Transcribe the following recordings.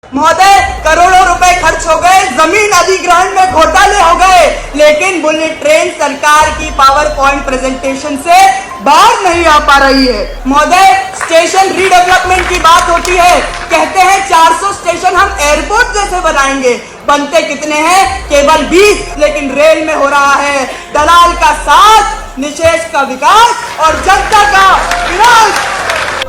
महोदय, करोड़ों रुपए खर्च हो गए, जमीन अधिग्रहण में घोटाले हो गए, लेकिन बुलेट ट्रेन सरकार की पावर पॉइंट प्रेजेंटेशन से बाहर नहीं आ पा रही है। महोदय, स्टेशन रीडेवलपमेंट की बात होती है, कहते हैं 400 स्टेशन हम एयरपोर्ट जैसे बनाएंगे, बनते कितने हैं? केवल 20, लेकिन रेल में हो रहा है दलाल का साथ, निशेष का विकास और जनता का विनाश।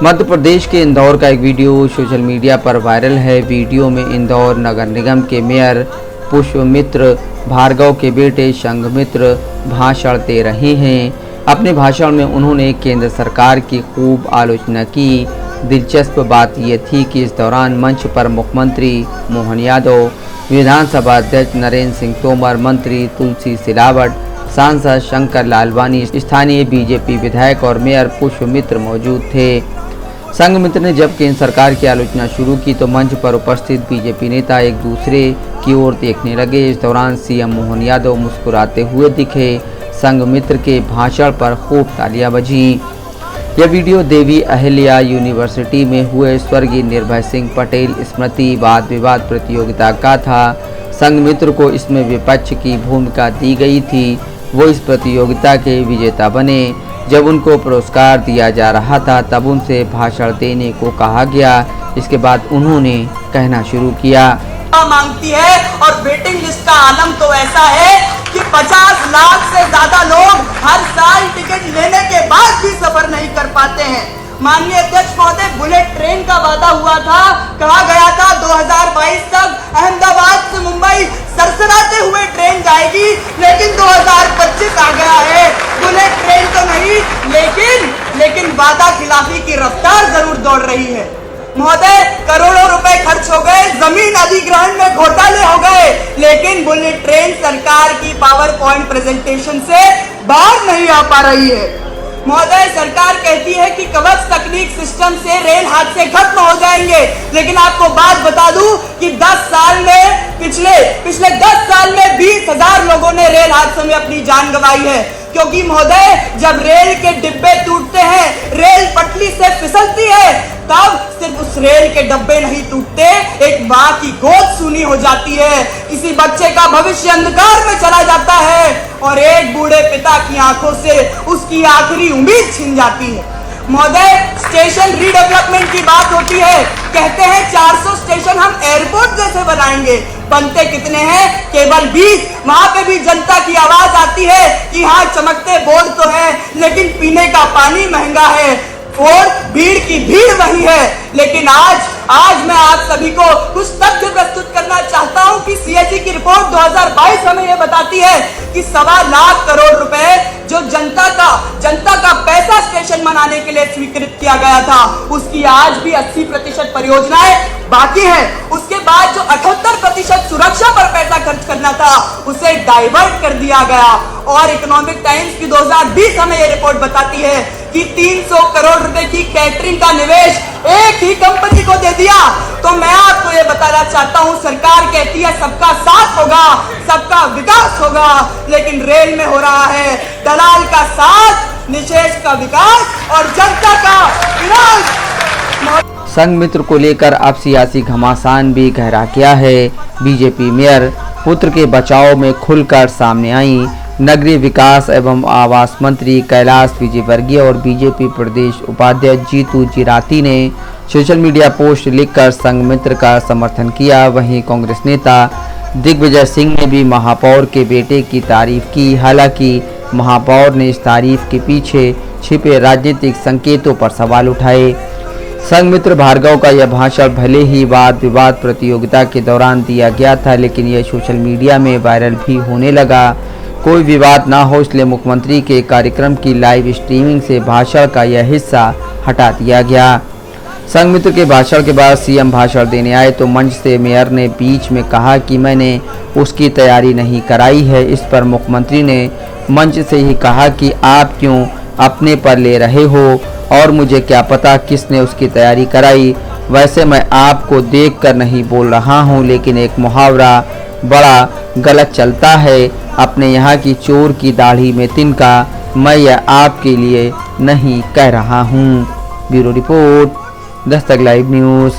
मध्य प्रदेश के इंदौर का एक वीडियो सोशल मीडिया पर वायरल है। वीडियो में इंदौर नगर निगम के मेयर पुष्पमित्र भार्गव के बेटे संघमित्र भाषण दे रहे हैं। अपने भाषण में उन्होंने केंद्र सरकार की खूब आलोचना की। दिलचस्प बात यह थी कि इस दौरान मंच पर मुख्यमंत्री मोहन यादव, विधानसभा अध्यक्ष नरेंद्र सिंह तोमर, मंत्री तुलसी सिलावट, सांसद शंकर लालवानी, स्थानीय बीजेपी विधायक और मेयर पुष्पमित्र मौजूद थे। संघमित्र ने जब केंद्र सरकार की आलोचना शुरू की तो मंच पर उपस्थित बीजेपी नेता एक दूसरे की ओर देखने लगे। इस दौरान सीएम मोहन यादव मुस्कुराते हुए दिखे। संघमित्र के भाषण पर खूब तालियां बजी। यह वीडियो देवी अहिल्या यूनिवर्सिटी में हुए स्वर्गीय निर्भय सिंह पटेल स्मृति वाद विवाद प्रतियोगिता का था। संघमित्र को इसमें विपक्ष की भूमिका दी गई थी। वो इस प्रतियोगिता के विजेता बने। जब उनको पुरस्कार दिया जा रहा था तब उनसे भाषण देने को कहा गया। इसके बाद उन्होंने कहना शुरू किया। मांगती है और वेटिंग लिस्ट का आलम तो ऐसा है कि 50 लाख से ज्यादा लोग हर साल टिकट लेने के बाद भी सफर नहीं कर पाते हैं। माननीय अध्यक्ष महोदय, बुलेट ट्रेन का वादा हुआ था, कहा गया था 2022 तक अहमदाबाद से मुंबई सरसराते हुए ट्रेन जाएगी, लेकिन 2025 आ गया है। बुलेट ट्रेन तो नहीं, लेकिन वादा खिलाफी की रफ्तार जरूर दौड़ रही है। महोदय, करोड़ों रुपए खर्च हो गए, जमीन अधिग्रहण में घोटाले हो गए, लेकिन बुलेट ट्रेन सरकार की पावर पॉइंट प्रेजेंटेशन से बाहर नहीं आ पा रही है। महोदय, सरकार कहती है कि कवच तकनीक सिस्टम से रेल हादसे खत्म हो जाएंगे, लेकिन आपको बात बता दूं कि 10 साल में पिछले 10 साल में 20,000 लोगों ने रेल हादसों में अपनी जान गंवाई है। क्योंकि महोदय, जब रेल के डिब्बे टूटते हैं, रेल पटरी से फिसलती है, तब सिर्फ उस रेल के डब्बे नहीं टूटते, एक माँ की गोद सूनी हो जाती है, किसी बच्चे का भविष्य अंधकार में चला जाता है और एक बूढ़े पिता की आंखों से उसकी आखिरी उम्मीद छिन जाती है। महोदय, स्टेशन रीडेवलपमेंट की बात होती है, कहते हैं 400 स्टेशन हम एयरपोर्ट जैसे बनाएंगे, बनते कितने हैं? केवल 20। वहां पे भी जनता की आवाज आती है कि हाँ, चमकते बोर्ड तो है, लेकिन पीने का पानी महंगा है और भीड़ की भीड़ वही है। लेकिन आज मैं आप सभी को कुछ तथ्य प्रस्तुत करना चाहता हूं कि सीएजी की रिपोर्ट 2022 हमें यह बताती है कि 1.25 लाख करोड़ रुपए जो जनता का पैसा स्टेशन बनाने के लिए स्वीकृत किया गया था, उसकी आज भी 80% परियोजनाएं बाकी है। उसके बाद जो 78% सुरक्षा पर पैसा खर्च करना था, उसे डाइवर्ट कर दिया गया। और इकोनॉमिक टाइम्स की 2020 हमें यह रिपोर्ट बताती है कि 300 करोड़ रुपए की कैटरिंग का निवेश एक ही कंपनी को दे दिया। तो मैं आपको ये बताना चाहता हूँ, सरकार कहती है सबका साथ होगा, सबका विकास होगा, लेकिन रेल में हो रहा है दलाल का साथ, निशेष का विकास और जनता का विनाश। संघमित्र को लेकर अब सियासी घमासान भी गहरा गया है। बीजेपी मेयर पुत्र के बचाव में खुलकर सामने आई। नगरीय विकास एवं आवास मंत्री कैलाश विजयवर्गीय और बीजेपी प्रदेश उपाध्यक्ष जीतू जिराती ने सोशल मीडिया पोस्ट लिखकर संघमित्र का समर्थन किया। वहीं कांग्रेस नेता दिग्विजय सिंह ने भी महापौर के बेटे की तारीफ की। हालांकि महापौर ने इस तारीफ के पीछे छिपे राजनीतिक संकेतों पर सवाल उठाए। संघमित्र भार्गव का यह भाषण भले ही वाद विवाद प्रतियोगिता के दौरान दिया गया था, लेकिन यह सोशल मीडिया में वायरल भी होने लगा। कोई विवाद ना हो इसलिए मुख्यमंत्री के कार्यक्रम की लाइव स्ट्रीमिंग से भाषण का यह हिस्सा हटा दिया गया। संघमित्र के भाषण के बाद सीएम भाषण देने आए तो मंच से मेयर ने बीच में कहा कि मैंने उसकी तैयारी नहीं कराई है। इस पर मुख्यमंत्री ने मंच से ही कहा कि आप क्यों अपने पर ले रहे हो और मुझे क्या पता किसने उसकी तैयारी कराई। वैसे मैं आपको देखकर नहीं बोल रहा हूँ, लेकिन एक मुहावरा बड़ा गलत चलता है, अपने यहाँ की चोर की दाढ़ी में तिनका, मैं यह आपके लिए नहीं कह रहा हूँ। Bureau report, Dastak live news.